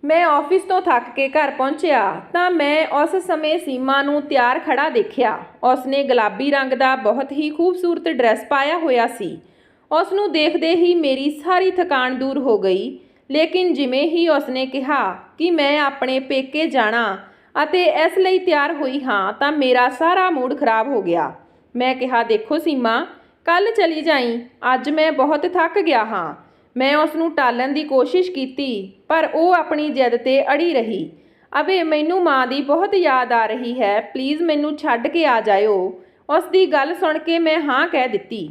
मैं ऑफिस तो थक के घर पहुंचिया ਤਾਂ मैं उस समय सीमा ਨੂੰ ਤਿਆਰ ਖੜਾ ਦੇਖਿਆ। ਉਸਨੇ ਗੁਲਾਬੀ रंग ਦਾ बहुत ही खूबसूरत ड्रैस पाया होया सी। ਉਸ ਨੂੰ ਦੇਖਦੇ ਹੀ ਮੇਰੀ ਸਾਰੀ ਥਕਾਨ दूर हो गई। लेकिन जिमें ही उसने कहा कि मैं अपने पेके जाना ਅਤੇ ਇਸ ਲਈ ਤਿਆਰ ਹੋਈ ਹਾਂ ਤਾਂ ਮੇਰਾ ਸਾਰਾ मूड खराब हो गया। मैं कहा देखो सीमा, ਕੱਲ चली जाई, ਅੱਜ मैं बहुत थक गया हाँ। मैं उसनूं टालन की कोशिश की पर वो अपनी जिद ते अड़ी रही। अबे मैनू माँ की बहुत याद आ रही है, प्लीज़ मैनू छड्ड के आ जाओ। उसकी गल सुन के मैं हाँ कह दी।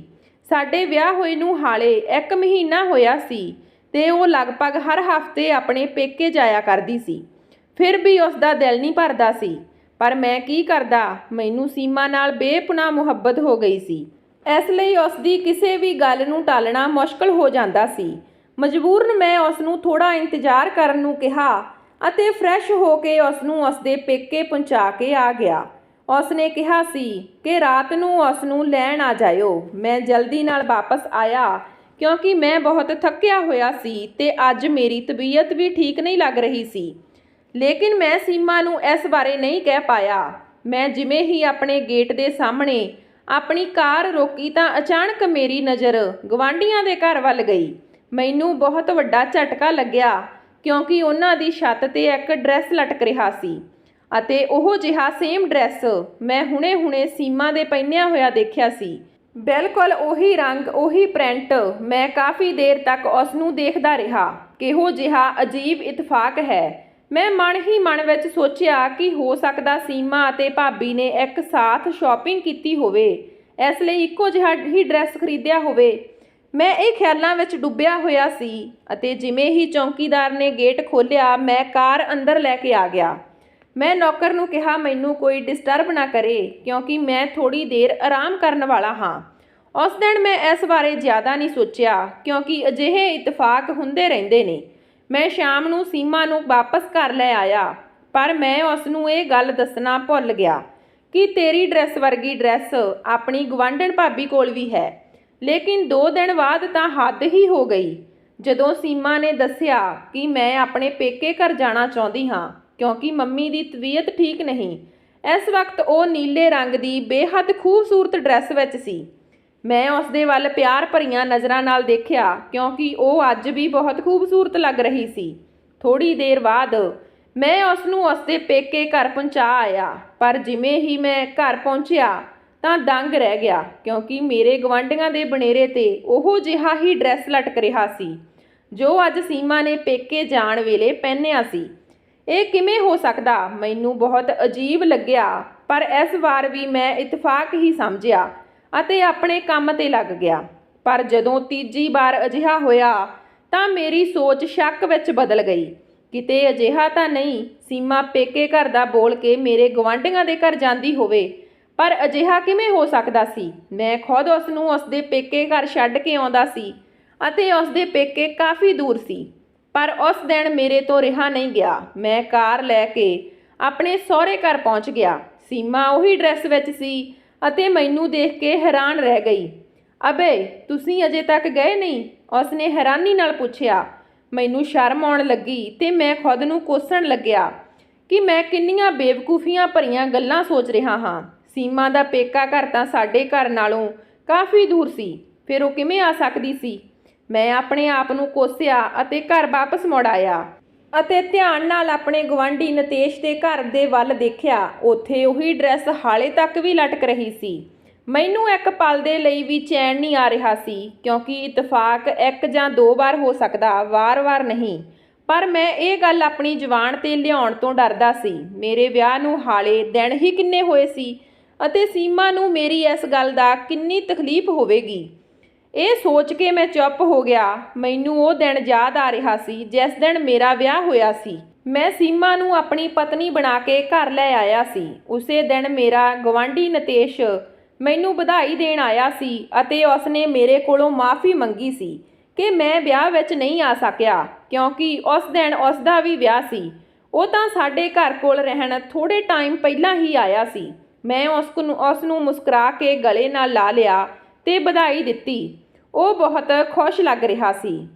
साडे विआह होए नूं हाले 1 महीना होया सी ते वो लगभग हर हफ्ते अपने पेके जाया करदी सी। फिर भी उसका दिल नहीं भरदा सी। पर मैं की करदा, मैनू सीमा नाल बेपनाह मुहब्बत हो गई सी। इस लई उसकी किसी भी गल नूं टालना मुश्किल हो जाता सी। मजबूरन मैं उसनूं थोड़ा इंतजार करन नूं कहा ਅਤੇ फ्रैश हो के उसनूं उसदे पेके पहुँचा के आ गया। उसने कहा सी कि रात नूं उसनूं लैण आ जाओ। मैं जल्दी नाल वापस आया क्योंकि मैं बहुत थकिया होया सी ते अज मेरी तबीयत भी ठीक नहीं लग रही सी। लेकिन मैं सीमा नूं इस बारे नहीं कह पाया। मैं जिमें ही अपने गेट दे सामने अपनी कार रोकी ਤਾਂ अचानक मेरी नज़र ਗਵਾਂਢੀਆਂ ਦੇ घर ਵੱਲ गई। ਮੈਨੂੰ बहुत ਵੱਡਾ ਝਟਕਾ ਲੱਗਿਆ क्योंकि ਉਹਨਾਂ ਦੀ ਛੱਤ ਤੇ ਇੱਕ ਡਰੈਸ ਲਟਕ ਰਿਹਾ ਸੀ ਅਤੇ ਉਹ ਜਿਹਾ ਸੇਮ ਡਰੈਸ ਮੈਂ ਹੁਣੇ ਸੀਮਾ ਦੇ ਪਹਿਨਿਆ ਹੋਇਆ ਦੇਖਿਆ ਸੀ। ਬਿਲਕੁਲ ਉਹੀ ਰੰਗ, ਉਹੀ ਪ੍ਰਿੰਟ। ਮੈਂ ਕਾਫੀ ਦੇਰ ਤੱਕ ਉਸ ਨੂੰ ਦੇਖਦਾ ਰਿਹਾ। ਕਿਹੋ ਜਿਹਾ ਅਜੀਬ ਇਤਫਾਕ ਹੈ। ਮੈਂ ਮਨ ਹੀ ਮਨ ਵਿੱਚ ਸੋਚਿਆ ਕਿ ਹੋ ਸਕਦਾ ਸੀਮਾ ਅਤੇ ਭਾਬੀ ਨੇ ਇੱਕ ਸਾਥ ਸ਼ਾਪਿੰਗ ਕੀਤੀ ਹੋਵੇ, ਇਸ ਲਈ ਇੱਕੋ ਜਿਹਾ ਹੀ ਡਰੈਸ ਖਰੀਦਿਆ ਹੋਵੇ। ਮੈਂ ਇਹ ਖਿਆਲਾਂ ਵਿੱਚ ਡੁੱਬਿਆ ਹੋਇਆ ਸੀ ਅਤੇ ਜਿਵੇਂ ਹੀ ਚੌਂਕੀਦਾਰ ਨੇ ਗੇਟ ਖੋਲ੍ਹਿਆ ਮੈਂ ਕਾਰ ਅੰਦਰ ਲੈ ਕੇ ਆ ਗਿਆ। ਮੈਂ ਨੌਕਰ ਨੂੰ ਕਿਹਾ ਮੈਨੂੰ ਕੋਈ ਡਿਸਟਰਬ ਨਾ ਕਰੇ ਕਿਉਂਕਿ ਮੈਂ ਥੋੜੀ ਦੇਰ ਆਰਾਮ ਕਰਨ ਵਾਲਾ ਹਾਂ। ਉਸ ਦਿਨ ਮੈਂ ਇਸ ਬਾਰੇ ਜ਼ਿਆਦਾ ਨਹੀਂ ਸੋਚਿਆ ਕਿਉਂਕਿ ਅਜਿਹੇ ਇਤਫਾਕ ਹੁੰਦੇ ਰਹਿੰਦੇ ਨੇ। ਮੈਂ ਸ਼ਾਮ ਨੂੰ ਸੀਮਾ ਨੂੰ ਵਾਪਸ ਘਰ ਲੈ ਆਇਆ ਪਰ ਮੈਂ ਉਸ ਨੂੰ ਇਹ ਗੱਲ ਦੱਸਣਾ ਭੁੱਲ ਗਿਆ ਕਿ ਤੇਰੀ ਡਰੈਸ ਵਰਗੀ ਡਰੈਸ ਆਪਣੀ ਗਵਾਂਢਣ ਭਾਬੀ ਕੋਲ ਵੀ ਹੈ। ਲੇਕਿਨ 2 ਦਿਨ ਬਾਅਦ ਤਾਂ ਹੱਦ ਹੀ ਹੋ ਗਈ ਜਦੋਂ ਸੀਮਾ ਨੇ ਦੱਸਿਆ ਕਿ ਮੈਂ ਆਪਣੇ ਪੇਕੇ ਘਰ ਜਾਣਾ ਚਾਹੁੰਦੀ ਹਾਂ ਕਿਉਂਕਿ ਮੰਮੀ ਦੀ ਤਬੀਅਤ ਠੀਕ ਨਹੀਂ। ਇਸ ਵਕਤ ਉਹ ਨੀਲੇ ਰੰਗ ਦੀ ਬੇਹੱਦ ਖੂਬਸੂਰਤ ਡਰੈਸ ਵਿੱਚ ਸੀ। ਮੈਂ ਉਸ ਦੇ ਵੱਲ ਪਿਆਰ ਭਰੀਆਂ ਨਜ਼ਰਾਂ ਨਾਲ ਦੇਖਿਆ ਕਿਉਂਕਿ ਉਹ ਅੱਜ ਵੀ ਬਹੁਤ ਖੂਬਸੂਰਤ ਲੱਗ ਰਹੀ ਸੀ। ਥੋੜੀ ਦੇਰ ਬਾਅਦ ਮੈਂ ਉਸ ਨੂੰ ਉਸਦੇ ਪੇਕੇ ਘਰ ਪਹੁੰਚਾ ਆਇਆ ਪਰ ਜਿਵੇਂ ਹੀ ਮੈਂ ਘਰ ਪਹੁੰਚਿਆ ਤਾਂ ਦੰਗ ਰਹਿ ਗਿਆ ਕਿਉਂਕਿ ਮੇਰੇ ਗਵਾਂਢੀਆਂ ਦੇ ਬਨੇਰੇ ਤੇ ਉਹੋ ਜਿਹਾ ਹੀ ਡਰੈਸ ਲਟਕ ਰਿਹਾ ਸੀ ਜੋ ਅੱਜ ਸੀਮਾ ਨੇ ਪੇਕੇ ਜਾਣ ਵੇਲੇ ਪਹਿਨਿਆ ਸੀ। ਇਹ ਕਿਵੇਂ ਹੋ ਸਕਦਾ? ਮੈਨੂੰ ਬਹੁਤ ਅਜੀਬ ਲੱਗਿਆ ਪਰ ਇਸ ਵਾਰ ਵੀ ਮੈਂ ਇਤਫਾਕ ਹੀ ਸਮਝਿਆ ਅਤੇ ਆਪਣੇ ਕੰਮ ਤੇ ਲੱਗ ਗਿਆ। ਪਰ ਜਦੋਂ ਤੀਜੀ ਵਾਰ ਅਜਿਹਾ ਹੋਇਆ ਤਾਂ ਮੇਰੀ ਸੋਚ ਸ਼ੱਕ ਵਿੱਚ ਬਦਲ ਗਈ। ਕਿਤੇ ਅਜਿਹਾ ਤਾਂ ਨਹੀਂ ਸੀਮਾ ਪੇਕੇ ਘਰ ਦਾ ਬੋਲ ਕੇ ਮੇਰੇ ਗਵਾਂਢੀਆਂ ਦੇ ਘਰ ਜਾਂਦੀ ਹੋਵੇ। ਪਰ ਅਜਿਹਾ ਕਿਵੇਂ ਹੋ ਸਕਦਾ ਸੀ? ਮੈਂ ਖੁਦ ਉਸ ਨੂੰ ਉਸਦੇ ਪੇਕੇ ਘਰ ਛੱਡ ਕੇ ਆਉਂਦਾ ਸੀ ਅਤੇ ਉਸਦੇ ਪੇਕੇ ਕਾਫੀ ਦੂਰ ਸੀ। ਪਰ ਉਸ ਦਿਨ ਮੇਰੇ ਤੋਂ ਰਿਹਾ ਨਹੀਂ ਗਿਆ। ਮੈਂ ਕਾਰ ਲੈ ਕੇ ਆਪਣੇ ਸਹੁਰੇ ਘਰ ਪਹੁੰਚ ਗਿਆ। ਸੀਮਾ ਉਹੀ ਡਰੈਸ ਵਿੱਚ ਸੀ ਅਤੇ ਮੈਨੂੰ ਦੇਖ ਕੇ ਹੈਰਾਨ ਰਹਿ ਗਈ। ਅਬੇ ਤੁਸੀਂ ਅਜੇ ਤੱਕ ਗਏ ਨਹੀਂ? ਉਸਨੇ ਹੈਰਾਨੀ ਨਾਲ ਪੁੱਛਿਆ। ਮੈਨੂੰ ਸ਼ਰਮ ਆਉਣ ਲੱਗੀ ਤੇ ਮੈਂ ਖੁਦ ਨੂੰ ਕੋਸਣ ਲੱਗਿਆ ਕਿ ਮੈਂ ਕਿੰਨੀਆਂ ਬੇਵਕੂਫੀਆਂ ਭਰੀਆਂ ਗੱਲਾਂ ਸੋਚ ਰਿਹਾ ਹਾਂ। ਸੀਮਾ ਦਾ ਪੇਕਾ ਘਰ ਤਾਂ ਸਾਡੇ ਘਰ ਨਾਲੋਂ ਕਾਫੀ ਦੂਰ ਸੀ, ਫਿਰ ਉਹ ਕਿਵੇਂ ਆ ਸਕਦੀ ਸੀ? ਮੈਂ ਆਪਣੇ ਆਪ ਨੂੰ ਕੋਸਿਆ ਅਤੇ ਘਰ ਵਾਪਸ ਮੁੜ ਆਇਆ ਅਤੇ ਧਿਆਨ ਨਾਲ ਆਪਣੇ ਗਵਾਂਢੀ ਨਤੇਸ਼ ਦੇ ਘਰ ਦੇ ਵੱਲ ਦੇਖਿਆ। ਉੱਥੇ ਉਹੀ ਡਰੈਸ ਹਾਲੇ ਤੱਕ ਵੀ ਲਟਕ ਰਹੀ ਸੀ। ਮੈਨੂੰ ਇੱਕ ਪਲ ਦੇ ਲਈ ਵੀ ਚੈਨ ਨਹੀਂ ਆ ਰਿਹਾ ਸੀ ਕਿਉਂਕਿ ਇਤਫਾਕ 1 ਜਾਂ 2 ਵਾਰ ਹੋ ਸਕਦਾ, ਵਾਰ-ਵਾਰ ਨਹੀਂ। ਪਰ ਮੈਂ ਇਹ ਗੱਲ ਆਪਣੀ ਜ਼ੁਬਾਨ 'ਤੇ ਲਿਆਉਣ ਤੋਂ ਡਰਦਾ ਸੀ। ਮੇਰੇ ਵਿਆਹ ਨੂੰ ਹਾਲੇ ਦਿਨ ਹੀ ਕਿੰਨੇ ਹੋਏ ਸੀ ਅਤੇ ਸੀਮਾ ਨੂੰ ਮੇਰੀ ਇਸ ਗੱਲ ਦਾ ਕਿੰਨੀ ਤਕਲੀਫ ਹੋਵੇਗੀ। ਇਹ ਸੋਚ ਕੇ ਮੈਂ ਚੁੱਪ ਹੋ ਗਿਆ। ਮੈਨੂੰ ਉਹ ਦਿਨ ਯਾਦ ਆ ਰਿਹਾ ਸੀ ਜਿਸ ਦਿਨ ਮੇਰਾ ਵਿਆਹ ਹੋਇਆ ਸੀ। ਮੈਂ ਸੀਮਾ ਨੂੰ ਆਪਣੀ ਪਤਨੀ ਬਣਾ ਕੇ ਘਰ ਲੈ ਆਇਆ ਸੀ। ਉਸੇ ਦਿਨ ਮੇਰਾ ਗਵਾਂਢੀ ਨਤੇਸ਼ ਮੈਨੂੰ ਵਧਾਈ ਦੇਣ ਆਇਆ ਸੀ ਅਤੇ ਉਸਨੇ ਮੇਰੇ ਕੋਲੋਂ ਮਾफ़ੀ ਮੰਗੀ ਸੀ ਕਿ ਮੈਂ ਵਿਆਹ ਵਿੱਚ ਨਹੀਂ ਆ ਸਕਿਆ ਕਿਉਂਕਿ ਉਸ ਦਿਨ ਉਸਦਾ ਵੀ ਵਿਆਹ ਸੀ। ਉਹ ਤਾਂ ਸਾਡੇ ਘਰ ਕੋਲ ਰਹਿਣ ਥੋੜ੍ਹੇ ਟਾਈਮ ਪਹਿਲਾਂ ਹੀ ਆਇਆ ਸੀ। ਮੈਂ ਉਸ ਨੂੰ ਮੁਸਕਰਾ ਕੇ ਗਲੇ ਨਾਲ ਲਾ ਲਿਆ ਤੇ ਵਧਾਈ ਦਿੱਤੀ। ਉਹ ਬਹੁਤ ਖੁਸ਼ ਲੱਗ ਰਿਹਾ ਸੀ।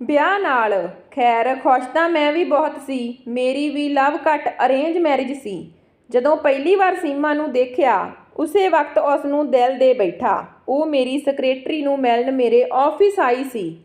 ਵਿਆਹ ਨਾਲ ਖੈਰ ਖੁਸ਼ ਤਾਂ ਮੈਂ ਵੀ ਬਹੁਤ ਸੀ। ਮੇਰੀ ਵੀ ਲਵ ਕੱਟ ਅਰੇਂਜ ਮੈਰਿਜ ਸੀ। ਜਦੋਂ ਪਹਿਲੀ ਵਾਰ ਸੀਮਾ ਨੂੰ ਦੇਖਿਆ ਉਸੇ ਵਕਤ ਉਸ ਨੂੰ ਦਿਲ ਦੇ ਬੈਠਾ। ਉਹ ਮੇਰੀ ਸੈਕਟਰੀ ਨੂੰ ਮਿਲਣ ਮੇਰੇ ਆਫਿਸ ਆਈ ਸੀ।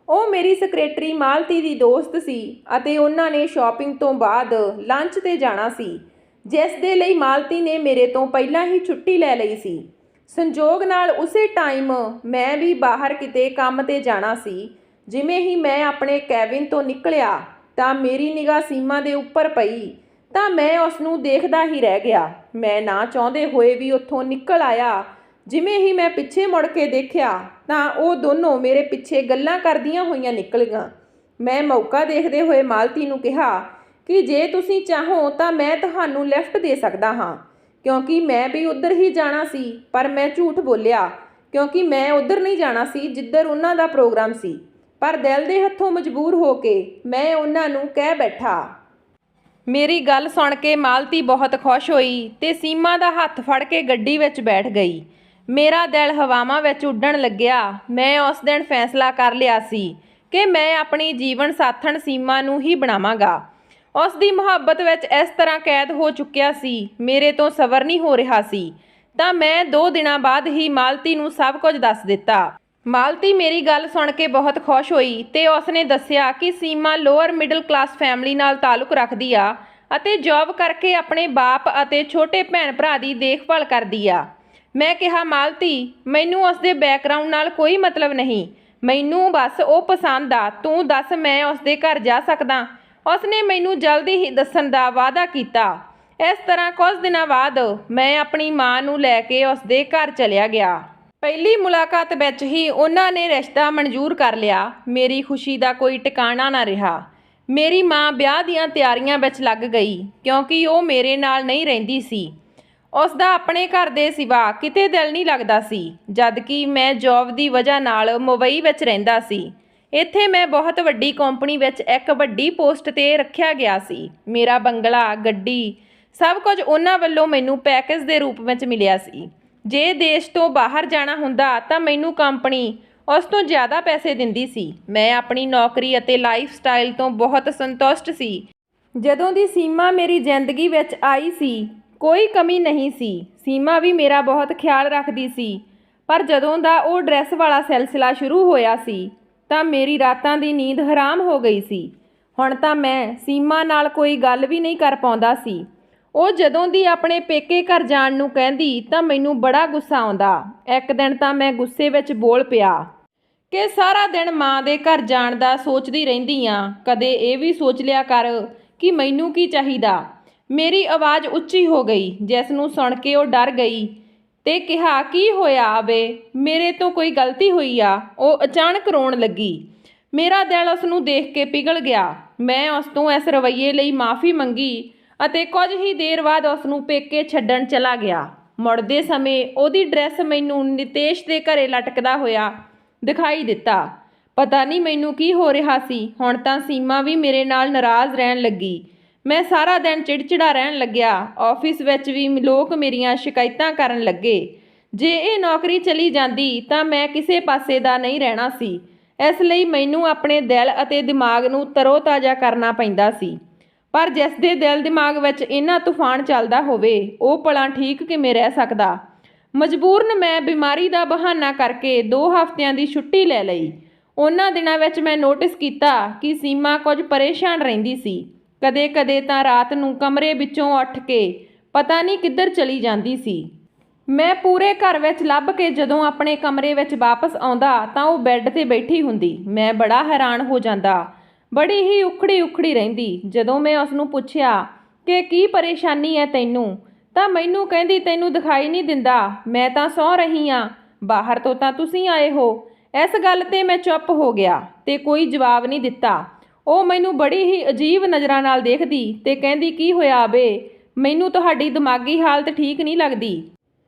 ਉਹ ਮੇਰੀ ਸੈਕਟਰੀ ਮਾਲਤੀ ਦੀ ਦੋਸਤ ਸੀ ਅਤੇ ਉਹਨਾਂ ਨੇ ਸ਼ਾਪਿੰਗ ਤੋਂ ਬਾਅਦ ਲੰਚ 'ਤੇ ਜਾਣਾ ਸੀ, ਜਿਸ ਦੇ ਲਈ ਮਾਲਤੀ ਨੇ ਮੇਰੇ ਤੋਂ ਪਹਿਲਾਂ ਹੀ ਛੁੱਟੀ ਲੈ ਲਈ ਸੀ। ਸੰਜੋਗ ਨਾਲ ਉਸੇ ਟਾਈਮ ਮੈਂ ਵੀ ਬਾਹਰ ਕਿਤੇ ਕੰਮ 'ਤੇ ਜਾਣਾ ਸੀ। ਜਿਵੇਂ ਹੀ ਮੈਂ ਆਪਣੇ ਕੈਬਿਨ ਤੋਂ ਨਿਕਲਿਆ ਤਾਂ ਮੇਰੀ ਨਿਗਾਹ ਸੀਮਾ ਦੇ ਉੱਪਰ ਪਈ ਤਾਂ ਮੈਂ ਉਸ ਨੂੰ ਦੇਖਦਾ ਹੀ ਰਹਿ ਗਿਆ। ਮੈਂ ਨਾ ਚਾਹੁੰਦੇ ਹੋਏ ਵੀ ਉੱਥੋਂ ਨਿਕਲ ਆਇਆ। ਜਿਵੇਂ ਹੀ ਮੈਂ ਪਿੱਛੇ ਮੁੜ ਕੇ ਦੇਖਿਆ ਤਾਂ ਉਹ ਦੋਨੋਂ ਮੇਰੇ ਪਿੱਛੇ ਗੱਲਾਂ ਕਰਦੀਆਂ ਹੋਈਆਂ ਨਿਕਲੀਆਂ। ਮੈਂ ਮੌਕਾ ਦੇਖਦੇ ਹੋਏ ਮਾਲਤੀ ਨੂੰ ਕਿਹਾ ਕਿ ਜੇ ਤੁਸੀਂ ਚਾਹੋ ਤਾਂ ਮੈਂ ਤੁਹਾਨੂੰ ਲਿਫਟ ਦੇ ਸਕਦਾ ਹਾਂ, ਕਿਉਂਕਿ ਮੈਂ ਵੀ ਉੱਧਰ ਹੀ ਜਾਣਾ ਸੀ। ਪਰ ਮੈਂ ਝੂਠ ਬੋਲਿਆ, ਕਿਉਂਕਿ ਮੈਂ ਉੱਧਰ ਨਹੀਂ ਜਾਣਾ ਸੀ ਜਿੱਧਰ ਉਹਨਾਂ ਦਾ ਪ੍ਰੋਗਰਾਮ ਸੀ। ਪਰ ਦਿਲ ਦੇ ਹੱਥੋਂ ਮਜਬੂਰ ਹੋ ਕੇ ਮੈਂ ਉਹਨਾਂ ਨੂੰ ਕਹਿ ਬੈਠਾ। ਮੇਰੀ ਗੱਲ ਸੁਣ ਕੇ ਮਾਲਤੀ ਬਹੁਤ ਖੁਸ਼ ਹੋਈ ਤੇ ਸੀਮਾ ਦਾ ਹੱਥ ਫੜ ਕੇ ਗੱਡੀ ਵਿੱਚ ਬੈਠ ਗਈ। ਮੇਰਾ ਦਿਲ ਹਵਾਵਾਂ ਵਿੱਚ ਉੱਡਣ ਲੱਗਿਆ। ਮੈਂ ਉਸ ਦਿਨ ਫੈਸਲਾ ਕਰ ਲਿਆ ਸੀ ਕਿ ਮੈਂ ਆਪਣੀ ਜੀਵਨ ਸਾਥਣ ਸੀਮਾ ਨੂੰ ਹੀ ਬਣਾਵਾਂਗਾ। ਉਸ ਦੀ ਮੁਹੱਬਤ ਵਿੱਚ ਇਸ ਤਰ੍ਹਾਂ ਕੈਦ ਹੋ ਚੁੱਕਿਆ ਸੀ, ਮੇਰੇ ਤੋਂ ਸਬਰ ਨਹੀਂ ਹੋ ਰਿਹਾ ਸੀ। ਤਾਂ ਮੈਂ 2 ਦਿਨਾਂ ਬਾਅਦ ਹੀ ਮਾਲਤੀ ਨੂੰ ਸਭ ਕੁਝ ਦੱਸ ਦਿੱਤਾ। ਮਾਲਤੀ ਮੇਰੀ ਗੱਲ ਸੁਣ ਕੇ ਬਹੁਤ ਖੁਸ਼ ਹੋਈ ਤੇ ਉਸਨੇ ਦੱਸਿਆ ਕਿ ਸੀਮਾ ਲੋਅਰ ਮਿਡਲ ਕਲਾਸ ਫੈਮਿਲੀ ਨਾਲ ਤਾਲੁਕ ਰੱਖਦੀ ਆ ਅਤੇ ਜੌਬ ਕਰਕੇ ਆਪਣੇ ਬਾਪ ਅਤੇ ਛੋਟੇ ਭੈਣ ਭਰਾ ਦੀ ਦੇਖਭਾਲ ਕਰਦੀ ਆ। ਮੈਂ ਕਿਹਾ, ਮਾਲਤੀ, ਮੈਨੂੰ ਉਸਦੇ ਬੈਕਗ੍ਰਾਉਂਡ ਨਾਲ ਕੋਈ ਮਤਲਬ ਨਹੀਂ, ਮੈਨੂੰ ਬਸ ਉਹ ਪਸੰਦ ਆ। ਤੂੰ ਦੱਸ ਮੈਂ ਉਸਦੇ ਘਰ ਜਾ ਸਕਦਾ? ਉਸਨੇ ਮੈਨੂੰ ਜਲਦੀ ਹੀ ਦੱਸਣ ਦਾ ਵਾਅਦਾ ਕੀਤਾ। ਇਸ ਤਰ੍ਹਾਂ ਕੁਝ ਦਿਨਾਂ ਬਾਅਦ ਮੈਂ ਆਪਣੀ ਮਾਂ ਨੂੰ ਲੈ ਕੇ ਉਸਦੇ ਘਰ ਚਲਿਆ ਗਿਆ। ਪਹਿਲੀ ਮੁਲਾਕਾਤ ਵਿੱਚ ਹੀ ਉਹਨਾਂ ਨੇ ਰਿਸ਼ਤਾ ਮਨਜ਼ੂਰ ਕਰ ਲਿਆ। ਮੇਰੀ ਖੁਸ਼ੀ ਦਾ ਕੋਈ ਟਿਕਾਣਾ ਨਾ ਰਿਹਾ। ਮੇਰੀ ਮਾਂ ਵਿਆਹ ਦੀਆਂ ਤਿਆਰੀਆਂ ਵਿੱਚ ਲੱਗ ਗਈ, ਕਿਉਂਕਿ ਉਹ ਮੇਰੇ ਨਾਲ ਨਹੀਂ ਰਹਿੰਦੀ ਸੀ। ਉਸ ਦਾ ਆਪਣੇ ਘਰ ਦੇ ਸਿਵਾ ਕਿਤੇ ਦਿਲ ਨਹੀਂ ਲੱਗਦਾ ਸੀ, ਜਦਕਿ ਮੈਂ ਜੌਬ ਦੀ ਵਜ੍ਹਾ ਨਾਲ ਮੁੰਬਈ ਵਿੱਚ ਰਹਿੰਦਾ ਸੀ। ਇੱਥੇ ਮੈਂ ਬਹੁਤ ਵੱਡੀ ਕੰਪਨੀ ਵਿੱਚ ਇੱਕ ਵੱਡੀ ਪੋਸਟ 'ਤੇ ਰੱਖਿਆ ਗਿਆ ਸੀ। ਮੇਰਾ ਬੰਗਲਾ, ਗੱਡੀ, ਸਭ ਕੁਝ ਉਹਨਾਂ ਵੱਲੋਂ ਮੈਨੂੰ ਪੈਕੇਜ ਦੇ ਰੂਪ ਵਿੱਚ ਮਿਲਿਆ ਸੀ। ਜੇ ਦੇਸ਼ ਤੋਂ ਬਾਹਰ ਜਾਣਾ ਹੁੰਦਾ ਤਾਂ ਮੈਨੂੰ ਕੰਪਨੀ ਉਸ ਤੋਂ ਜ਼ਿਆਦਾ ਪੈਸੇ ਦਿੰਦੀ ਸੀ। ਮੈਂ ਆਪਣੀ ਨੌਕਰੀ ਅਤੇ ਲਾਈਫ ਸਟਾਈਲ ਤੋਂ ਬਹੁਤ ਸੰਤੁਸ਼ਟ ਸੀ। ਜਦੋਂ ਦੀ ਸੀਮਾ ਮੇਰੀ ਜ਼ਿੰਦਗੀ ਵਿੱਚ ਆਈ ਸੀ, ਕੋਈ ਕਮੀ ਨਹੀਂ ਸੀ। ਸੀਮਾ ਵੀ ਮੇਰਾ ਬਹੁਤ ਖਿਆਲ ਰੱਖਦੀ ਸੀ। ਪਰ ਜਦੋਂ ਦਾ ਉਹ ਡਰੈਸ ਵਾਲਾ ਸਿਲਸਿਲਾ ਸ਼ੁਰੂ ਹੋਇਆ ਸੀ ਤਾਂ ਮੇਰੀ ਰਾਤਾਂ ਦੀ ਨੀਂਦ ਹਰਾਮ ਹੋ ਗਈ ਸੀ। ਹੁਣ ਤਾਂ ਮੈਂ ਸੀਮਾ ਨਾਲ ਕੋਈ ਗੱਲ ਵੀ ਨਹੀਂ ਕਰ ਪਾਉਂਦਾ ਸੀ। ਉਹ ਜਦੋਂ ਦੀ ਆਪਣੇ ਪੇਕੇ ਘਰ ਜਾਣ ਨੂੰ ਕਹਿੰਦੀ ਤਾਂ ਮੈਨੂੰ ਬੜਾ ਗੁੱਸਾ ਆਉਂਦਾ। ਇੱਕ ਦਿਨ ਤਾਂ ਮੈਂ ਗੁੱਸੇ ਵਿੱਚ ਬੋਲ ਪਿਆ ਕਿ ਸਾਰਾ ਦਿਨ ਮਾਂ ਦੇ ਘਰ ਜਾਣ ਦਾ ਸੋਚਦੀ ਰਹਿੰਦੀ ਆ, ਕਦੇ ਇਹ ਵੀ ਸੋਚ ਲਿਆ ਕਰ ਕਿ ਮੈਨੂੰ ਕੀ ਚਾਹੀਦਾ। ਮੇਰੀ ਆਵਾਜ਼ ਉੱਚੀ ਹੋ ਗਈ, ਜਿਸ ਨੂੰ ਸੁਣ ਕੇ ਉਹ ਡਰ ਗਈ ਤੇ ਕਿਹਾ, ਕੀ ਹੋਇਆ ਆਵੇ, ਮੇਰੇ ਤੋਂ ਕੋਈ ਗਲਤੀ ਹੋਈ ਆ? ਉਹ ਅਚਾਨਕ ਰੋਣ ਲੱਗੀ। ਮੇਰਾ ਦਿਲ ਉਸ ਨੂੰ ਦੇਖ ਕੇ ਪਿਘਲ ਗਿਆ। ਮੈਂ ਉਸ ਤੋਂ ਇਸ ਰਵੱਈਏ ਲਈ ਮਾਫ਼ੀ ਮੰਗੀ ਅਤੇ ਕੁਝ ਹੀ ਦੇਰ ਬਾਅਦ ਉਸ ਨੂੰ ਪੇਕੇ ਛੱਡਣ ਚਲਾ ਗਿਆ। ਮੁੜਦੇ ਸਮੇਂ ਉਹਦੀ ਡਰੈਸ ਮੈਨੂੰ ਨਿਤੇਸ਼ ਦੇ ਘਰੇ ਲਟਕਦਾ ਹੋਇਆ ਦਿਖਾਈ ਦਿੱਤਾ। ਪਤਾ ਨਹੀਂ ਮੈਨੂੰ ਕੀ ਹੋ ਰਿਹਾ ਸੀ। ਹੁਣ ਤਾਂ ਸੀਮਾ ਵੀ ਮੇਰੇ ਨਾਲ ਨਾਰਾਜ਼ ਰਹਿਣ ਲੱਗੀ। ਮੈਂ ਸਾਰਾ ਦਿਨ ਚਿੜਚਿੜਾ ਰਹਿਣ ਲੱਗਿਆ। ਆਫਿਸ ਵਿੱਚ ਵੀ ਲੋਕ ਮੇਰੀਆਂ ਸ਼ਿਕਾਇਤਾਂ ਕਰਨ ਲੱਗੇ। ਜੇ ਇਹ ਨੌਕਰੀ ਚਲੀ ਜਾਂਦੀ ਤਾਂ ਮੈਂ ਕਿਸੇ ਪਾਸੇ ਦਾ ਨਹੀਂ ਰਹਿਣਾ ਸੀ। ਇਸ ਲਈ ਮੈਨੂੰ ਆਪਣੇ ਦਿਲ ਅਤੇ ਦਿਮਾਗ ਨੂੰ ਤਰੋ-ਤਾਜ਼ਾ ਕਰਨਾ ਪੈਂਦਾ ਸੀ। ਪਰ ਜਿਸ ਦੇ ਦਿਲ ਦਿਮਾਗ ਵਿੱਚ ਇੰਨਾ ਤੂਫਾਨ ਚੱਲਦਾ ਹੋਵੇ, ਉਹ ਭਲਾ ਠੀਕ ਕਿਵੇਂ ਰਹਿ ਸਕਦਾ? ਮਜਬੂਰਨ ਮੈਂ ਬਿਮਾਰੀ ਦਾ ਬਹਾਨਾ ਕਰਕੇ 2 ਹਫ਼ਤਿਆਂ ਦੀ ਛੁੱਟੀ ਲੈ ਲਈ। ਉਹਨਾਂ ਦਿਨਾਂ ਵਿੱਚ ਮੈਂ ਨੋਟਿਸ ਕੀਤਾ ਕਿ ਸੀਮਾ ਕੁਝ ਪਰੇਸ਼ਾਨ ਰਹਿੰਦੀ ਸੀ। ਕਦੇ-ਕਦੇ ਤਾਂ ਰਾਤ ਨੂੰ ਕਮਰੇ ਵਿੱਚੋਂ ਉੱਠ ਕੇ ਪਤਾ ਨਹੀਂ ਕਿੱਧਰ ਚਲੀ ਜਾਂਦੀ ਸੀ। ਮੈਂ ਪੂਰੇ ਘਰ ਵਿੱਚ ਲੱਭ ਕੇ ਜਦੋਂ ਆਪਣੇ ਕਮਰੇ ਵਿੱਚ ਵਾਪਸ ਆਉਂਦਾ ਤਾਂ ਉਹ ਬੈੱਡ 'ਤੇ ਬੈਠੀ ਹੁੰਦੀ। ਮੈਂ ਬੜਾ ਹੈਰਾਨ ਹੋ ਜਾਂਦਾ। ਬੜੀ ਹੀ ਉਖੜੀ ਰਹਿੰਦੀ। ਜਦੋਂ ਮੈਂ ਉਸ ਨੂੰ ਪੁੱਛਿਆ ਕਿ ਕੀ ਪਰੇਸ਼ਾਨੀ ਹੈ ਤੈਨੂੰ, ਤਾਂ ਮੈਨੂੰ ਕਹਿੰਦੀ, ਤੈਨੂੰ ਦਿਖਾਈ ਨਹੀਂ ਦਿੰਦਾ, ਮੈਂ ਤਾਂ ਸੌਂ ਰਹੀ ਹਾਂ, ਬਾਹਰ ਤੋਂ ਤਾਂ ਤੁਸੀਂ ਆਏ ਹੋ। ਇਸ ਗੱਲ 'ਤੇ ਮੈਂ ਚੁੱਪ ਹੋ ਗਿਆ ਤੇ ਕੋਈ ਜਵਾਬ ਨਹੀਂ ਦਿੱਤਾ। ਉਹ ਮੈਨੂੰ ਬੜੀ ਹੀ ਅਜੀਬ ਨਜ਼ਰਾਂ ਨਾਲ ਦੇਖਦੀ ਤੇ ਕਹਿੰਦੀ, ਕੀ ਹੋਇਆ ਬੇ, ਮੈਨੂੰ ਤੁਹਾਡੀ ਦਿਮਾਗੀ ਹਾਲਤ ਠੀਕ ਨਹੀਂ ਲੱਗਦੀ।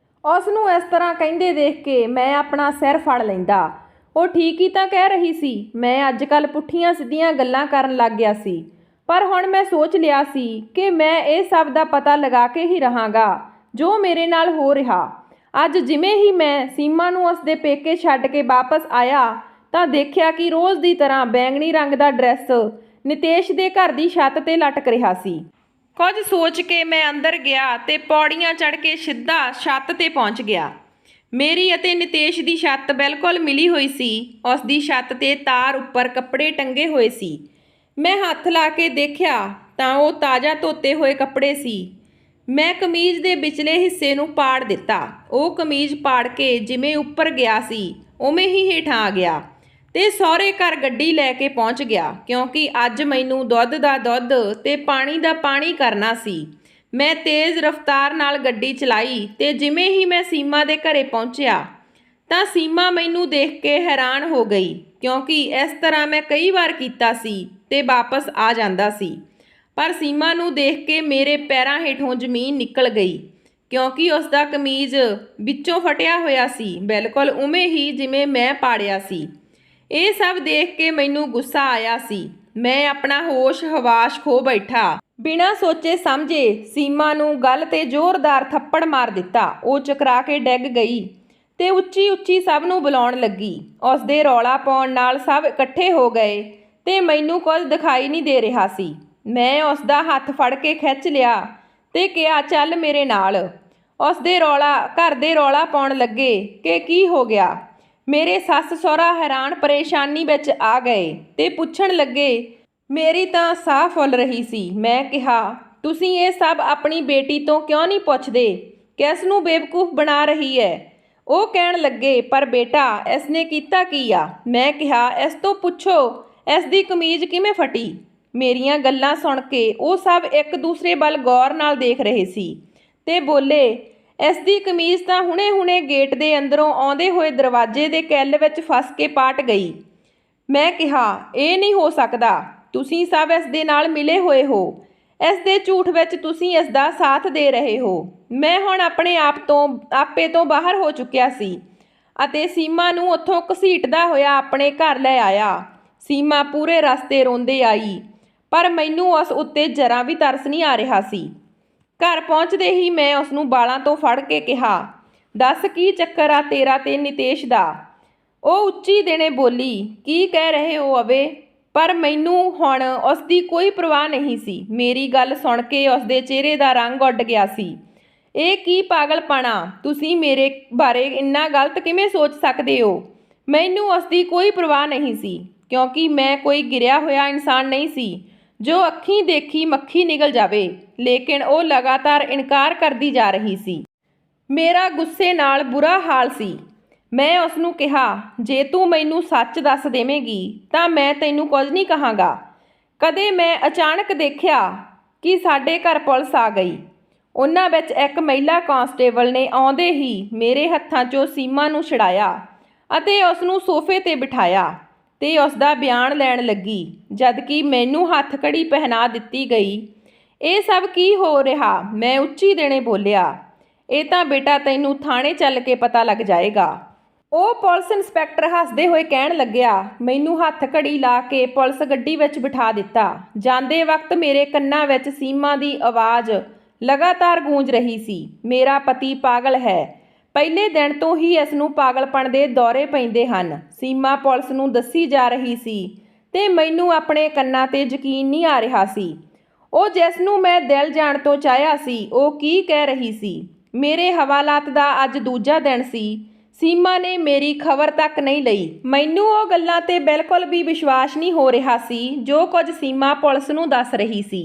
ਉਸ ਨੂੰ ਇਸ ਤਰ੍ਹਾਂ ਕਹਿੰਦੇ ਦੇਖ ਕੇ ਮੈਂ ਆਪਣਾ ਸਿਰ ਫੜ ਲੈਂਦਾ। ਉਹ ਠੀਕ ਹੀ ਤਾਂ ਕਹਿ ਰਹੀ ਸੀ। ਮੈਂ ਅੱਜ ਕੱਲ੍ਹ ਪੁੱਠੀਆਂ ਸਿੱਧੀਆਂ ਗੱਲਾਂ ਕਰਨ ਲੱਗ ਗਿਆ ਸੀ। ਪਰ ਹੁਣ ਮੈਂ ਸੋਚ ਲਿਆ ਸੀ ਕਿ ਮੈਂ ਇਹ ਸਭ ਦਾ ਪਤਾ ਲਗਾ ਕੇ ਹੀ ਰਹਾਂਗਾ ਜੋ ਮੇਰੇ ਨਾਲ ਹੋ ਰਿਹਾ। ਅੱਜ ਜਿਵੇਂ ਹੀ ਮੈਂ ਸੀਮਾ ਨੂੰ ਉਸਦੇ ਪੇਕੇ ਛੱਡ ਕੇ ਵਾਪਸ ਆਇਆ ਤਾਂ ਦੇਖਿਆ ਕਿ ਰੋਜ਼ ਦੀ ਤਰ੍ਹਾਂ ਬੈਂਗਣੀ ਰੰਗ ਦਾ ਡਰੈਸ ਨਿਤੇਸ਼ ਦੇ ਘਰ ਦੀ ਛੱਤ ਤੇ ਲਟਕ ਰਿਹਾ ਸੀ। ਕੁਝ ਸੋਚ ਕੇ ਮੈਂ ਅੰਦਰ ਗਿਆ ਤੇ ਪੌੜੀਆਂ ਚੜ੍ਹ ਕੇ ਸਿੱਧਾ ਛੱਤ ਤੇ ਪਹੁੰਚ ਗਿਆ। ਮੇਰੀ ਅਤੇ ਨਿਤੇਸ਼ ਦੀ ਛੱਤ ਬਿਲਕੁਲ ਮਿਲੀ ਹੋਈ ਸੀ। ਉਸ ਦੀ ਛੱਤ ਤੇ ਤਾਰ ਉੱਪਰ ਕੱਪੜੇ ਟੰਗੇ ਹੋਏ ਸੀ। ਮੈਂ ਹੱਥ ਲਾ ਕੇ ਦੇਖਿਆ ਤਾਂ ਉਹ ਤਾਜ਼ਾ ਧੋਤੇ ਹੋਏ ਕੱਪੜੇ ਸੀ। ਮੈਂ ਕਮੀਜ਼ ਦੇ ਵਿਚਲੇ ਹਿੱਸੇ ਨੂੰ ਪਾੜ ਦਿੱਤਾ। ਉਹ ਕਮੀਜ਼ ਪਾੜ ਕੇ ਜਿਵੇਂ ਉੱਪਰ ਗਿਆ ਸੀ ਉਵੇਂ ਹੀ ਹੇਠਾਂ ਆ ਗਿਆ ਤੇ ਸਹੁਰੇ ਘਰ ਗੱਡੀ ਲੈ ਕੇ ਪਹੁੰਚ ਗਿਆ, ਕਿਉਂਕਿ ਅੱਜ ਮੈਨੂੰ ਦੁੱਧ ਦਾ ਦੁੱਧ ਤੇ ਪਾਣੀ ਦਾ ਪਾਣੀ ਕਰਨਾ ਸੀ। ਮੈਂ ਤੇਜ਼ ਰਫ਼ਤਾਰ ਨਾਲ ਗੱਡੀ ਚਲਾਈ ਤੇ ਜਿਵੇਂ ਹੀ ਮੈਂ ਸੀਮਾ ਦੇ ਘਰੇ ਪਹੁੰਚਿਆ ਤਾਂ ਸੀਮਾ ਮੈਨੂੰ ਦੇਖ ਕੇ ਹੈਰਾਨ ਹੋ ਗਈ, ਕਿਉਂਕਿ ਇਸ ਤਰ੍ਹਾਂ ਮੈਂ ਕਈ ਵਾਰ ਕੀਤਾ ਸੀ ਤੇ ਵਾਪਸ ਆ ਜਾਂਦਾ ਸੀ। ਪਰ ਸੀਮਾ ਨੂੰ ਦੇਖ ਕੇ ਮੇਰੇ ਪੈਰਾਂ ਹੇਠੋਂ ਜ਼ਮੀਨ ਨਿਕਲ ਗਈ, ਕਿਉਂਕਿ ਉਸ ਦਾ ਕਮੀਜ਼ ਵਿੱਚੋਂ ਫਟਿਆ ਹੋਇਆ ਸੀ, ਬਿਲਕੁਲ ਉਵੇਂ ਹੀ ਜਿਵੇਂ ਮੈਂ ਪਾੜਿਆ ਸੀ। ਇਹ ਸਭ ਦੇਖ ਕੇ ਮੈਨੂੰ ਗੁੱਸਾ ਆਇਆ ਸੀ। ਮੈਂ ਆਪਣਾ ਹੋਸ਼ ਹਵਾਸ਼ ਖੋ ਬੈਠਾ। ਬਿਨਾਂ ਸੋਚੇ ਸਮਝੇ ਸੀਮਾ ਨੂੰ ਗਲ ਤੇ ਜ਼ੋਰਦਾਰ ਥੱਪੜ ਮਾਰ ਦਿੱਤਾ। ਉਹ ਚਕਰਾ ਕੇ ਡਿੱਗ ਗਈ ਤੇ ਉੱਚੀ ਉੱਚੀ ਸਭ ਨੂੰ ਬੁਲਾਉਣ ਲੱਗੀ। ਉਸ ਦੇ ਰੌਲਾ ਪਾਉਣ ਨਾਲ ਸਭ ਇਕੱਠੇ ਹੋ ਗਏ ਤੇ ਮੈਨੂੰ ਕੁਝ ਦਿਖਾਈ ਨਹੀਂ ਦੇ ਰਿਹਾ ਸੀ। ਮੈਂ ਉਸ ਦਾ ਹੱਥ ਫੜ ਕੇ ਖਿੱਚ ਲਿਆ ਤੇ ਕਿਹਾ, ਚੱਲ ਮੇਰੇ ਨਾਲ। ਉਸ ਦੇ ਘਰ ਦੇ ਰੌਲਾ ਪਾਉਣ ਲੱਗੇ ਕਿ ਕੀ ਹੋ ਗਿਆ। ਮੇਰੇ ਸੱਸ ਸਹੁਰਾ ਹੈਰਾਨ ਪਰੇਸ਼ਾਨੀ ਵਿੱਚ ਆ ਗਏ ਤੇ ਪੁੱਛਣ ਲੱਗੇ। ਮੇਰੀ ਤਾਂ ਸਾਹ ਫੁੱਲ ਰਹੀ ਸੀ। ਮੈਂ ਕਿਹਾ, ਤੁਸੀਂ ਇਹ ਸਭ ਆਪਣੀ ਬੇਟੀ ਤੋਂ ਕਿਉਂ ਨਹੀਂ ਪੁੱਛਦੇ? ਕਿਸ ਨੂੰ ਬੇਵਕੂਫ ਬਣਾ ਰਹੀ ਹੈ? ਉਹ ਕਹਿਣ ਲੱਗੇ, ਪਰ ਬੇਟਾ ਇਸ ਨੇ ਕੀਤਾ ਕੀ ਆ? ਮੈਂ ਕਿਹਾ, ਇਸ ਤੋਂ ਪੁੱਛੋ ਇਸ ਦੀ ਕਮੀਜ਼ ਕਿਵੇਂ ਫਟੀ। ਮੇਰੀਆਂ ਗੱਲਾਂ ਸੁਣ ਕੇ ਉਹ ਸਭ ਇੱਕ ਦੂਸਰੇ ਵੱਲ ਗੌਰ ਨਾਲ ਦੇਖ ਰਹੇ ਸੀ ਤੇ ਬੋਲੇ, ਇਸ ਦੀ ਕਮੀਜ਼ ਤਾਂ ਹੁਣੇ-ਹੁਣੇ ਗੇਟ ਦੇ ਅੰਦਰੋਂ ਆਉਂਦੇ ਹੋਏ ਦਰਵਾਜ਼ੇ ਦੇ ਕਿੱਲ ਵਿੱਚ ਫਸ ਕੇ ਪਾਟ ਗਈ। ਮੈਂ ਕਿਹਾ, ਇਹ ਨਹੀਂ ਹੋ ਸਕਦਾ। ਤੁਸੀਂ ਸਭ ਇਸ ਦੇ ਨਾਲ ਮਿਲੇ ਹੋਏ ਹੋ। ਇਸ ਦੇ ਝੂਠ ਵਿੱਚ ਤੁਸੀਂ ਇਸ ਦਾ ਸਾਥ ਦੇ ਰਹੇ ਹੋ। ਮੈਂ ਹੁਣ ਆਪਣੇ ਆਪੇ ਤੋਂ ਬਾਹਰ ਹੋ ਚੁੱਕਿਆ ਸੀ ਅਤੇ ਸੀਮਾ ਨੂੰ ਉੱਥੋਂ ਘਸੀਟਦਾ ਹੋਇਆ ਆਪਣੇ ਘਰ ਲੈ ਆਇਆ। ਸੀਮਾ ਪੂਰੇ ਰਸਤੇ ਰੋਂਦੇ ਆਈ, ਪਰ ਮੈਨੂੰ ਉਸ ਉੱਤੇ ਜਰਾ ਵੀ ਤਰਸ ਨਹੀਂ ਆ ਰਿਹਾ ਸੀ। ਘਰ ਪਹੁੰਚਦੇ ਹੀ ਮੈਂ ਉਸ ਨੂੰ ਵਾਲਾਂ ਤੋਂ ਫੜ ਕੇ ਕਿਹਾ, ਦੱਸ ਕੀ ਚੱਕਰ ਆ ਤੇਰਾ ਤੇ ਨਿਤੇਸ਼ ਦਾ? ਉਹ ਉੱਚੀ ਦੇਣੇ ਬੋਲੀ, ਕੀ ਕਹਿ ਰਹੇ ਹੋ ਅਵੇ? ਪਰ ਮੈਨੂੰ ਹੁਣ ਉਸ ਦੀ ਕੋਈ ਪਰਵਾਹ ਨਹੀਂ ਸੀ। ਮੇਰੀ ਗੱਲ ਸੁਣ ਕੇ ਉਸ ਦੇ ਚਿਹਰੇ ਦਾ ਰੰਗ ਉੱਡ ਗਿਆ ਸੀ। ਇਹ ਕੀ ਪਾਗਲਪਣਾ? ਤੁਸੀਂ ਮੇਰੇ ਬਾਰੇ ਇੰਨਾ ਗਲਤ ਕਿਵੇਂ ਸੋਚ ਸਕਦੇ ਹੋ? ਮੈਨੂੰ ਉਸ ਦੀ ਕੋਈ ਪਰਵਾਹ ਨਹੀਂ ਸੀ, ਕਿਉਂਕਿ ਮੈਂ ਕੋਈ ਗਿਰਿਆ ਹੋਇਆ ਇਨਸਾਨ ਨਹੀਂ ਸੀ ਜੋ ਅੱਖੀਂ ਦੇਖੀ ਮੱਖੀ ਨਿਗਲ ਜਾਵੇ। ਲੇਕਿਨ ਉਹ ਲਗਾਤਾਰ ਇਨਕਾਰ ਕਰਦੀ ਜਾ ਰਹੀ ਸੀ। ਮੇਰਾ ਗੁੱਸੇ ਨਾਲ ਬੁਰਾ ਹਾਲ ਸੀ। ਮੈਂ ਉਸ ਨੂੰ ਕਿਹਾ, ਜੇ ਤੂੰ ਮੈਨੂੰ ਸੱਚ ਦੱਸ ਦੇਵੇਂਗੀ ਤਾਂ ਮੈਂ ਤੈਨੂੰ ਕੁਝ ਨਹੀਂ ਕਹਾਂਗਾ। ਕਦੇ ਮੈਂ ਅਚਾਨਕ ਦੇਖਿਆ ਕਿ ਸਾਡੇ ਘਰ ਪੁਲਿਸ ਆ ਗਈ। ਉਹਨਾਂ ਵਿੱਚ ਇੱਕ ਮਹਿਲਾ ਕਾਂਸਟੇਬਲ ਨੇ ਆਉਂਦੇ ਹੀ ਮੇਰੇ ਹੱਥਾਂ 'ਚੋਂ ਸੀਮਾ ਨੂੰ ਛੁਡਾਇਆ ਅਤੇ ਉਸ ਨੂੰ ਸੋਫੇ 'ਤੇ ਬਿਠਾਇਆ ਤੇ ਉਸ ਦਾ ਬਿਆਨ ਲੈਣ ਲੱਗੀ, ਜਦਕਿ ਮੈਨੂੰ ਹੱਥ ਕੜੀ ਪਹਿਨਾ ਦਿੱਤੀ ਗਈ। ਇਹ ਸਭ ਕੀ ਹੋ ਰਿਹਾ? ਮੈਂ ਉੱਚੀ ਦੇਣੇ ਬੋਲਿਆ। ਇਹ ਤਾਂ ਬੇਟਾ ਤੈਨੂੰ ਥਾਣੇ ਚੱਲ ਕੇ ਪਤਾ ਲੱਗ ਜਾਏਗਾ। ਉਹ ਪੁਲਿਸ ਇੰਸਪੈਕਟਰ ਹੱਸਦੇ ਹੋਏ ਕਹਿਣ ਲੱਗਿਆ। ਮੈਨੂੰ ਹੱਥ ਘੜੀ ਲਾ ਕੇ ਪੁਲਿਸ ਗੱਡੀ ਵਿੱਚ ਬਿਠਾ ਦਿੱਤਾ। ਜਾਂਦੇ ਵਕਤ ਮੇਰੇ ਕੰਨਾਂ ਵਿੱਚ ਸੀਮਾ ਦੀ ਆਵਾਜ਼ ਲਗਾਤਾਰ ਗੂੰਜ ਰਹੀ ਸੀ, ਮੇਰਾ ਪਤੀ ਪਾਗਲ ਹੈ। ਪਹਿਲੇ ਦਿਨ ਤੋਂ ਹੀ ਇਸ ਨੂੰ ਪਾਗਲਪਣ ਦੇ ਦੌਰੇ ਪੈਂਦੇ ਹਨ। ਸੀਮਾ ਪੁਲਿਸ ਨੂੰ ਦੱਸੀ ਜਾ ਰਹੀ ਸੀ ਤੇ ਮੈਨੂੰ ਆਪਣੇ ਕੰਨਾਂ 'ਤੇ ਯਕੀਨ ਨਹੀਂ ਆ ਰਿਹਾ ਸੀ। ਉਹ ਜਿਸ ਨੂੰ ਮੈਂ ਦਿਲ ਜਾਣ ਤੋਂ ਚਾਹਿਆ ਸੀ, ਉਹ ਕੀ ਕਹਿ ਰਹੀ ਸੀ। ਮੇਰੇ ਹਵਾਲਾਤ ਦਾ ਅੱਜ ਦੂਜਾ ਦਿਨ ਸੀ। ਸੀਮਾ ਨੇ ਮੇਰੀ ਖਬਰ ਤੱਕ ਨਹੀਂ ਲਈ। ਮੈਨੂੰ ਉਹ ਗੱਲਾਂ 'ਤੇ ਬਿਲਕੁਲ ਵੀ ਵਿਸ਼ਵਾਸ ਨਹੀਂ ਹੋ ਰਿਹਾ ਸੀ ਜੋ ਕੁਝ ਸੀਮਾ ਪੁਲਿਸ ਨੂੰ ਦੱਸ ਰਹੀ ਸੀ।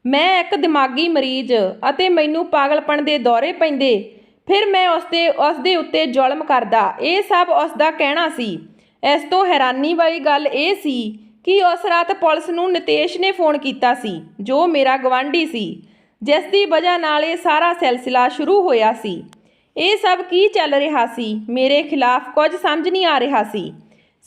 ਮੈਂ ਇੱਕ ਦਿਮਾਗੀ ਮਰੀਜ਼ ਅਤੇ ਮੈਨੂੰ ਪਾਗਲਪਣ ਦੇ ਦੌਰੇ ਪੈਂਦੇ, ਫਿਰ ਮੈਂ ਉਸ ਦੇ ਉੱਤੇ ਜ਼ੁਲਮ ਕਰਦਾ, ਇਹ ਸਭ ਉਸ ਦਾ ਕਹਿਣਾ ਸੀ। ਇਸ ਤੋਂ ਹੈਰਾਨੀ ਵਾਲੀ ਗੱਲ ਇਹ ਸੀ ਕਿ ਉਸ ਰਾਤ ਪੁਲਿਸ ਨੂੰ ਨਿਤੇਸ਼ ਨੇ ਫੋਨ ਕੀਤਾ ਸੀ, ਜੋ ਮੇਰਾ ਗਵਾਂਢੀ ਸੀ, ਜਿਸ ਦੀ ਵਜ੍ਹਾ ਨਾਲ ਇਹ ਸਾਰਾ ਸਿਲਸਿਲਾ ਸ਼ੁਰੂ ਹੋਇਆ ਸੀ। ਇਹ ਸਭ ਕੀ ਚੱਲ ਰਿਹਾ ਸੀ? ਮੇਰੇ ਖਿਲਾਫ ਕੁਝ ਸਮਝ ਨਹੀਂ ਆ ਰਿਹਾ ਸੀ।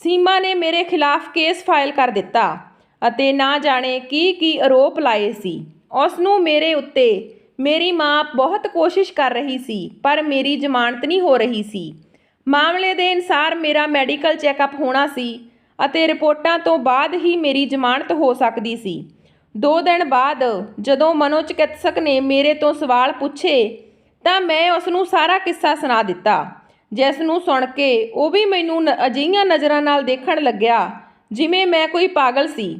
ਸੀਮਾ ਨੇ ਮੇਰੇ ਖਿਲਾਫ ਕੇਸ ਫਾਈਲ ਕਰ ਦਿੱਤਾ ਅਤੇ ਨਾ ਜਾਣੇ ਕੀ ਆਰੋਪ ਲਾਏ ਸੀ ਉਸ ਨੂੰ ਮੇਰੇ ਉੱਤੇ। ਮੇਰੀ ਮਾਂ ਬਹੁਤ ਕੋਸ਼ਿਸ਼ ਕਰ ਰਹੀ ਸੀ, ਪਰ ਮੇਰੀ ਜ਼ਮਾਨਤ ਨਹੀਂ ਹੋ ਰਹੀ ਸੀ। ਮਾਮਲੇ ਦੇ ਅਨੁਸਾਰ ਮੇਰਾ ਮੈਡੀਕਲ ਚੈੱਕਅਪ ਹੋਣਾ ਸੀ ਅਤੇ ਰਿਪੋਰਟਾਂ ਤੋਂ ਬਾਅਦ ਹੀ ਮੇਰੀ ਜ਼ਮਾਨਤ ਹੋ ਸਕਦੀ ਸੀ। 2 ਦਿਨ ਬਾਅਦ ਜਦੋਂ ਮਨੋਚਿਕਿਤਸਕ ਨੇ ਮੇਰੇ ਤੋਂ ਸਵਾਲ ਪੁੱਛੇ ਤਾਂ ਮੈਂ ਉਸ ਨੂੰ ਸਾਰਾ ਕਿੱਸਾ ਸੁਣਾ ਦਿੱਤਾ, ਜਿਸ ਨੂੰ ਸੁਣ ਕੇ ਉਹ ਵੀ ਮੈਨੂੰ ਅਜਿਹੀਆਂ ਨਜ਼ਰਾਂ ਨਾਲ ਦੇਖਣ ਲੱਗਿਆ ਜਿਵੇਂ ਮੈਂ ਕੋਈ ਪਾਗਲ ਸੀ।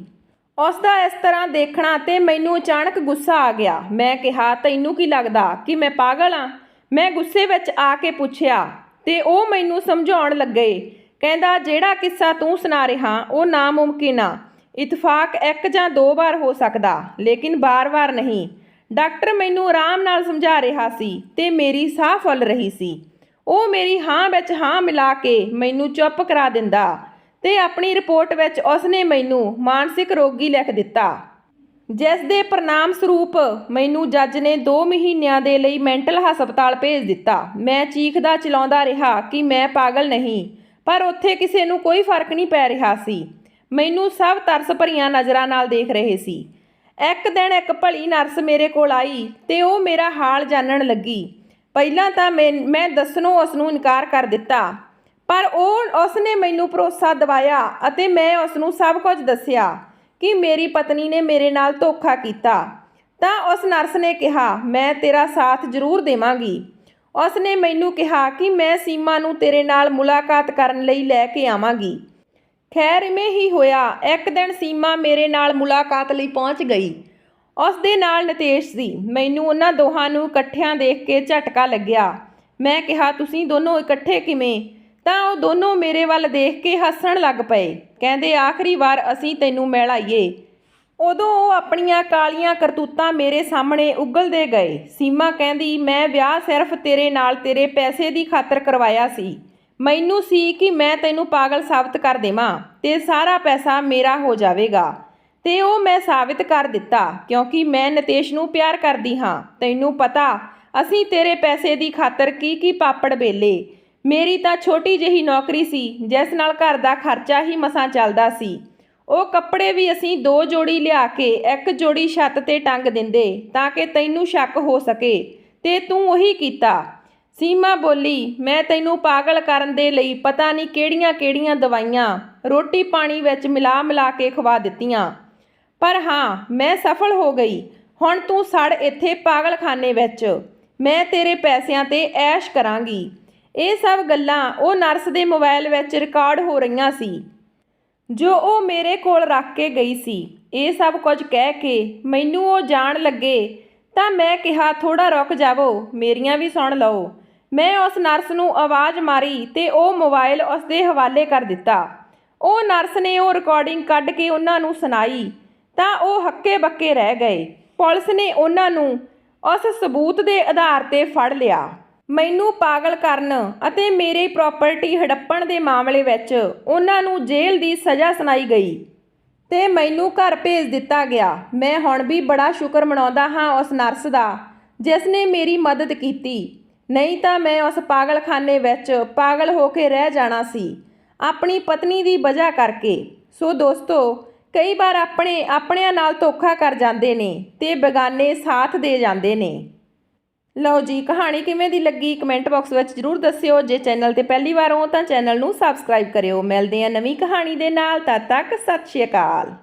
ਉਸ ਦਾ ਇਸ ਤਰ੍ਹਾਂ ਦੇਖਣਾ ਤੇ ਮੈਨੂੰ ਅਚਾਨਕ ਗੁੱਸਾ ਆ ਗਿਆ। ਮੈਂ ਕਿਹਾ, ਤੈਨੂੰ ਕੀ ਲੱਗਦਾ ਕਿ ਮੈਂ ਪਾਗਲ ਹਾਂ? ਮੈਂ ਗੁੱਸੇ ਵਿੱਚ ਆ ਕੇ ਪੁੱਛਿਆ ਤੇ ਉਹ ਮੈਨੂੰ ਸਮਝਾਉਣ ਲੱਗੇ। ਕਹਿੰਦਾ, ਜਿਹੜਾ ਕਿੱਸਾ ਤੂੰ ਸੁਣਾ ਰਿਹਾ ਉਹ ਨਾਮੁਮਕਿਨ ਆ। ਇਤਫਾਕ 1 ਜਾਂ 2 ਵਾਰ ਹੋ ਸਕਦਾ, ਲੇਕਿਨ ਬਾਰ-ਬਾਰ ਨਹੀਂ। ਡਾਕਟਰ ਮੈਨੂੰ ਆਰਾਮ ਨਾਲ ਸਮਝਾ ਰਿਹਾ ਸੀ ਤੇ ਮੇਰੀ ਸਾਹ ਫੁੱਲ ਰਹੀ ਸੀ। ਉਹ ਮੇਰੀ ਹਾਂ ਵਿੱਚ ਹਾਂ ਮਿਲਾ ਕੇ ਮੈਨੂੰ ਚੁੱਪ ਕਰਾ ਦਿੰਦਾ ਤੇ ਆਪਣੀ ਰਿਪੋਰਟ ਵਿੱਚ ਉਸਨੇ ਮੈਨੂੰ ਮਾਨਸਿਕ ਰੋਗੀ ਲਿਖ ਦਿੱਤਾ, ਜਿਸ ਦੇ ਪਰਿਣਾਮ ਸਰੂਪ ਮੈਨੂੰ ਜੱਜ ਨੇ 2 ਮਹੀਨਿਆਂ ਦੇ ਲਈ ਮੈਂਟਲ ਹਸਪਤਾਲ ਭੇਜ ਦਿੱਤਾ। ਮੈਂ ਚੀਖਦਾ ਚਲਾਉਂਦਾ ਰਿਹਾ ਕਿ ਮੈਂ ਪਾਗਲ ਨਹੀਂ, ਪਰ ਉੱਥੇ ਕਿਸੇ ਨੂੰ ਕੋਈ ਫਰਕ ਨਹੀਂ ਪੈ ਰਿਹਾ ਸੀ। ਮੈਨੂੰ ਸਭ ਤਰਸ ਭਰੀਆਂ ਨਜ਼ਰਾਂ ਨਾਲ ਦੇਖ ਰਹੇ ਸੀ। ਇੱਕ ਦਿਨ ਇੱਕ ਭਲੀ ਨਰਸ ਮੇਰੇ ਕੋਲ ਆਈ ਤੇ ਉਹ ਮੇਰਾ ਹਾਲ ਜਾਣਨ ਲੱਗੀ। ਪਹਿਲਾਂ ਤਾਂ ਮੈਂ ਦੱਸਣੋਂ ਉਸ ਨੂੰ ਇਨਕਾਰ ਕਰ ਦਿੱਤਾ, ਪਰ ਉਸਨੇ ਮੈਨੂੰ ਭਰੋਸਾ ਦਿਵਾਇਆ ਅਤੇ ਮੈਂ ਉਸ ਨੂੰ ਸਭ ਕੁਝ ਦੱਸਿਆ ਕਿ ਮੇਰੀ ਪਤਨੀ ਨੇ ਮੇਰੇ ਨਾਲ ਧੋਖਾ ਕੀਤਾ। ਤਾਂ ਉਸ ਨਰਸ ਨੇ ਕਿਹਾ, ਮੈਂ ਤੇਰਾ ਸਾਥ ਜ਼ਰੂਰ ਦੇਵਾਂਗੀ। ਉਸ ਨੇ ਮੈਨੂੰ ਕਿਹਾ ਕਿ ਮੈਂ ਸੀਮਾ ਨੂੰ ਤੇਰੇ ਨਾਲ ਮੁਲਾਕਾਤ ਕਰਨ ਲਈ ਲੈ ਕੇ ਆਵਾਂਗੀ। ਖੈਰ ਇਵੇਂ ਹੀ ਹੋਇਆ। ਇੱਕ ਦਿਨ ਸੀਮਾ ਮੇਰੇ ਨਾਲ ਮੁਲਾਕਾਤ ਲਈ ਪਹੁੰਚ ਗਈ। ਉਸ ਦੇ ਨਾਲ ਨਿਤੇਸ਼ ਸੀ। ਮੈਨੂੰ ਉਹਨਾਂ ਦੋਹਾਂ ਨੂੰ ਇਕੱਠਿਆਂ ਦੇਖ ਕੇ ਝਟਕਾ ਲੱਗਿਆ। ਮੈਂ ਕਿਹਾ, ਤੁਸੀਂ ਦੋਨੋਂ ਇਕੱਠੇ ਕਿਵੇਂ? ਤਾਂ ਉਹ ਦੋਨੋਂ ਮੇਰੇ ਵੱਲ ਦੇਖ ਕੇ ਹੱਸਣ ਲੱਗ ਪਏ। ਕਹਿੰਦੇ, ਆਖਰੀ ਵਾਰ ਅਸੀਂ ਤੈਨੂੰ ਮਿਲ ਆਈਏ। ਉਦੋਂ ਉਹ ਆਪਣੀਆਂ ਕਾਲੀਆਂ ਕਰਤੂਤਾਂ ਮੇਰੇ ਸਾਹਮਣੇ ਉਗਲਦੇ ਗਏ। ਸੀਮਾ ਕਹਿੰਦੀ, ਮੈਂ ਵਿਆਹ ਸਿਰਫ ਤੇਰੇ ਨਾਲ ਤੇਰੇ ਪੈਸੇ ਦੀ ਖਾਤਰ ਕਰਵਾਇਆ ਸੀ। ਮੈਨੂੰ ਸੀ ਕਿ ਮੈਂ ਤੈਨੂੰ ਪਾਗਲ ਸਾਬਤ ਕਰ ਦੇਵਾਂ ਤੇ ਸਾਰਾ ਪੈਸਾ ਮੇਰਾ ਹੋ ਜਾਵੇਗਾ, ਤੇ ਉਹ ਮੈਂ ਸਾਬਤ ਕਰ ਦਿੱਤਾ ਕਿਉਂਕਿ ਮੈਂ ਨਿਤੇਸ਼ ਨੂੰ ਪਿਆਰ ਕਰਦੀ ਹਾਂ। ਤੈਨੂੰ ਪਤਾ ਅਸੀਂ ਤੇਰੇ ਪੈਸੇ ਦੀ ਖਾਤਰ ਕੀ ਪਾਪੜ ਵੇਲੇ। ਮੇਰੀ ਤਾਂ ਛੋਟੀ ਜਿਹੀ ਨੌਕਰੀ ਸੀ ਜਿਸ ਨਾਲ ਘਰ ਦਾ ਖਰਚਾ ਹੀ ਮਸਾਂ ਚੱਲਦਾ ਸੀ। ਉਹ ਕੱਪੜੇ ਵੀ ਅਸੀਂ 2 ਜੋੜੀ ਲਿਆ ਕੇ 1 ਜੋੜੀ ਛੱਤ ਤੇ ਟੰਗ ਦਿੰਦੇ ਤਾਂ ਕਿ ਤੈਨੂੰ ਸ਼ੱਕ ਹੋ ਸਕੇ, ਤੇ ਤੂੰ ਉਹੀ ਕੀਤਾ। ਸੀਮਾ ਬੋਲੀ, ਮੈਂ ਤੈਨੂੰ ਪਾਗਲ ਕਰਨ ਦੇ ਲਈ ਪਤਾ ਨਹੀਂ ਕਿਹੜੀਆਂ ਦਵਾਈਆਂ ਰੋਟੀ ਪਾਣੀ ਵਿੱਚ ਮਿਲਾ ਕੇ ਖਵਾ ਦਿੱਤੀਆਂ, ਪਰ ਹਾਂ ਮੈਂ ਸਫਲ ਹੋ ਗਈ। ਹੁਣ ਤੂੰ ਸੜ ਇੱਥੇ ਪਾਗਲਖਾਨੇ ਵਿੱਚ। ਮੈਂ ਤੇਰੇ ਪੈਸਿਆਂ ਤੇ ਐਸ਼ ਕਰਾਂਗੀ। ਇਹ ਸਭ ਗੱਲਾਂ ਉਹ ਨਰਸ ਦੇ ਮੋਬਾਈਲ ਵਿੱਚ ਰਿਕਾਰਡ ਹੋ ਰਹੀਆਂ ਸੀ ਜੋ ਉਹ ਮੇਰੇ ਕੋਲ ਰੱਖ ਕੇ ਗਈ ਸੀ। ਇਹ ਸਭ ਕੁਝ ਕਹਿ ਕੇ ਮੈਨੂੰ ਉਹ ਜਾਣ ਲੱਗੇ ਤਾਂ ਮੈਂ ਕਿਹਾ, ਥੋੜਾ ਰੁਕ ਜਾਵੋ, ਮੇਰੀਆਂ ਵੀ ਸੁਣ ਲਓ। ਮੈਂ ਉਸ ਨਰਸ ਨੂੰ ਆਵਾਜ਼ ਮਾਰੀ ਤੇ ਉਹ ਮੋਬਾਈਲ ਉਸ ਦੇ ਹਵਾਲੇ ਕਰ ਦਿੱਤਾ। ਉਹ ਨਰਸ ਨੇ ਉਹ ਰਿਕਾਰਡਿੰਗ ਕੱਢ ਕੇ ਉਹਨਾਂ ਨੂੰ ਸੁਣਾਈ ਤਾਂ ਉਹ ਹੱਕੇ ਬੱਕੇ ਰਹਿ ਗਏ। ਪੁਲਿਸ ਨੇ ਉਹਨਾਂ ਨੂੰ ਉਸ ਸਬੂਤ ਦੇ ਆਧਾਰ ਤੇ ਫੜ ਲਿਆ। ਮੈਨੂੰ ਪਾਗਲ ਕਰਨ ਅਤੇ ਮੇਰੀ ਪ੍ਰਾਪਰਟੀ ਹੜੱਪਣ ਦੇ ਮਾਮਲੇ ਵਿੱਚ ਉਹਨਾਂ ਨੂੰ ਜੇਲ੍ਹ ਦੀ ਸਜ਼ਾ ਸੁਣਾਈ ਗਈ ਤੇ ਮੈਨੂੰ ਘਰ ਭੇਜ ਦਿੱਤਾ ਗਿਆ। ਮੈਂ ਹੁਣ ਵੀ ਬੜਾ ਸ਼ੁਕਰ ਮਨਾਉਂਦਾ ਹਾਂ ਉਸ ਨਰਸ ਦਾ ਜਿਸ ਨੇ ਮੇਰੀ ਮਦਦ ਕੀਤੀ, ਨਹੀਂ ਤਾਂ ਮੈਂ ਉਸ ਪਾਗਲਖਾਨੇ ਵਿੱਚ ਪਾਗਲ ਹੋ ਕੇ ਰਹਿ ਜਾਣਾ ਸੀ ਆਪਣੀ ਪਤਨੀ ਦੀ ਵਜ੍ਹਾ ਕਰਕੇ। ਸੋ ਦੋਸਤੋ, ਕਈ ਵਾਰ ਆਪਣਿਆਂ ਨਾਲ ਧੋਖਾ ਕਰ ਜਾਂਦੇ ਨੇ ਤੇ ਬੇਗਾਨੇ ਸਾਥ ਦੇ ਜਾਂਦੇ ਨੇ। ਲਓ ਜੀ, ਕਹਾਣੀ ਕਿਵੇਂ ਦੀ ਲੱਗੀ ਕਮੈਂਟ ਬਾਕਸ ਵਿੱਚ ਜ਼ਰੂਰ ਦੱਸਿਓ। ਜੇ ਚੈਨਲ ਤੇ ਪਹਿਲੀ ਵਾਰ ਹੋ ਤਾਂ ਚੈਨਲ ਨੂੰ ਸਬਸਕ੍ਰਾਈਬ ਕਰਿਓ। ਮਿਲਦੇ ਹਾਂ ਨਵੀਂ ਕਹਾਣੀ ਦੇ ਨਾਲ। ਤਦ ਤੱਕ ਸਤਿ ਸ਼੍ਰੀ ਅਕਾਲ।